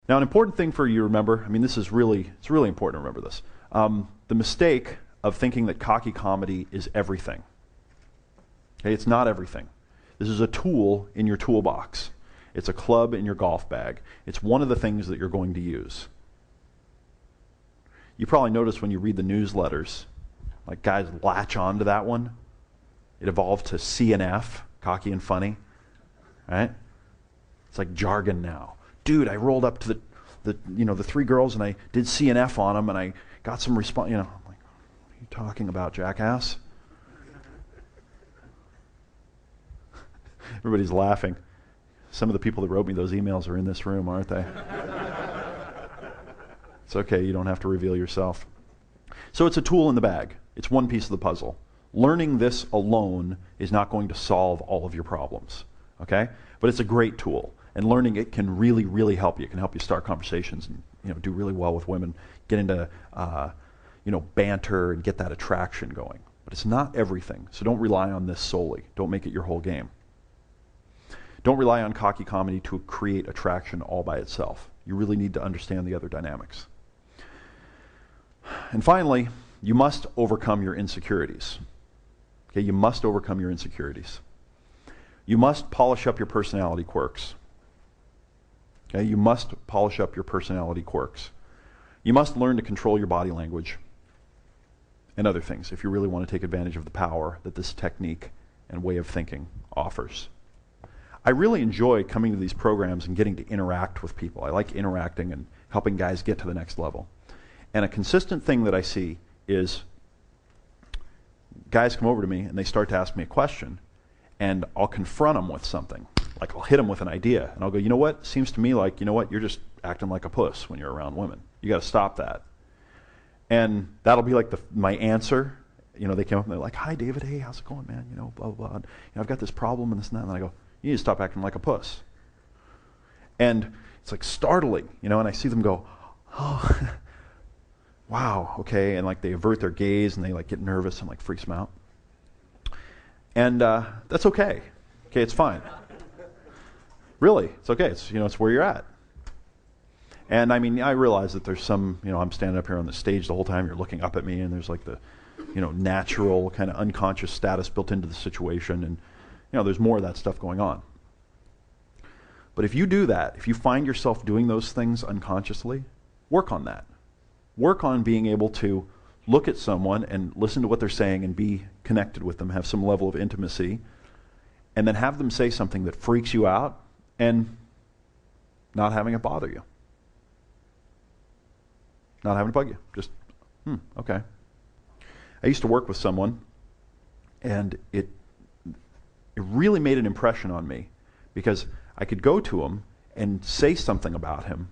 Now, an important thing for you to remember, it's really important to remember this. The mistake of thinking that cocky comedy is everything. Okay, it's not everything. This is a tool in your toolbox. It's a club in your golf bag. It's one of the things that you're going to use. You probably notice when you read the newsletters, like guys latch onto that one. It evolved to CNF, cocky and funny, right? It's like jargon now. Dude, I rolled up to the three girls and I did CNF on them and I got some response. I'm like, what are you talking about, jackass? Everybody's laughing. Some of the people that wrote me those emails are in this room, aren't they? It's okay, you don't have to reveal yourself. So it's a tool in the bag. It's one piece of the puzzle. Learning this alone is not going to solve all of your problems, okay? But it's a great tool, and learning it can really, really help you. It can help you start conversations and do really well with women, get into banter and get that attraction going. But it's not everything, so don't rely on this solely. Don't make it your whole game. Don't rely on cocky comedy to create attraction all by itself. You really need to understand the other dynamics. And finally, you must overcome your insecurities. Okay, you must overcome your insecurities. You must polish up your personality quirks. Okay, you must polish up your personality quirks. You must learn to control your body language and other things if you really want to take advantage of the power that this technique and way of thinking offers. I really enjoy coming to these programs and getting to interact with people. I like interacting and helping guys get to the next level. And a consistent thing that I see is guys come over to me and they start to ask me a question, and I'll confront them with something. Like I'll hit them with an idea, and I'll go, you know what? Seems to me like, you're just acting like a puss when you're around women. You got to stop that. And that'll be like my answer. They come up and they're like, hi, David. Hey, how's it going, man? Blah, blah, blah. I've got this problem and this and that. And I go, you need to stop acting like a puss. And it's like startling, and I see them go, oh, wow, okay, and like they avert their gaze and they like get nervous and like freaks them out. And that's okay. Okay, it's fine. Really, it's okay. It's where you're at. And I realize that there's some, I'm standing up here on the stage the whole time, you're looking up at me, and there's like the, natural kind of unconscious status built into the situation, and there's more of that stuff going on. But if you do that, if you find yourself doing those things unconsciously, work on that. Work on being able to look at someone and listen to what they're saying and be connected with them, have some level of intimacy, and then have them say something that freaks you out and not having it bother you. Not having it bug you. Just, okay. I used to work with someone, and it really made an impression on me because I could go to him and say something about him,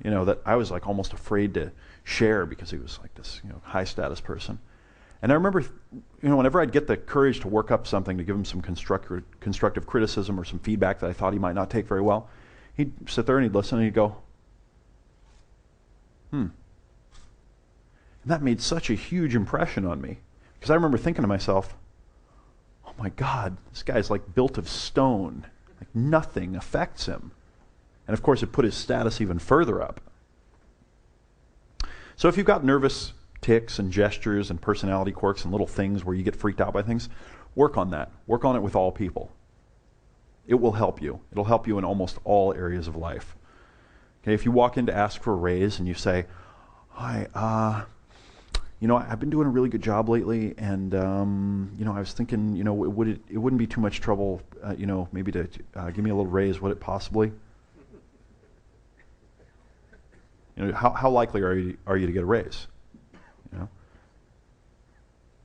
that I was like almost afraid to share because he was like this, high status person. And I remember, whenever I'd get the courage to work up something to give him some constructive criticism or some feedback that I thought he might not take very well, he'd sit there and he'd listen and he'd go, And that made such a huge impression on me because I remember thinking to myself, oh my God, this guy's like built of stone. Like nothing affects him. And of course it put his status even further up. So if you've got nervous tics and gestures and personality quirks and little things where you get freaked out by things, work on that. Work on it with all people. It will help you. It'll help you in almost all areas of life. Okay, if you walk in to ask for a raise and you say, hi, I've been doing a really good job lately, and I was thinking, it wouldn't be too much trouble, maybe to give me a little raise, would it possibly? How likely are you to get a raise?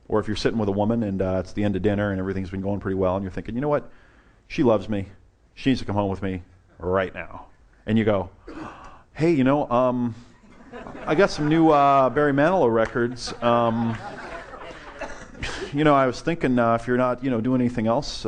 Or if you're sitting with a woman and it's the end of dinner and everything's been going pretty well, and you're thinking, you know what, she loves me, she needs to come home with me right now, and you go, hey, I got some new Barry Manilow records. I was thinking if you're not, doing anything else,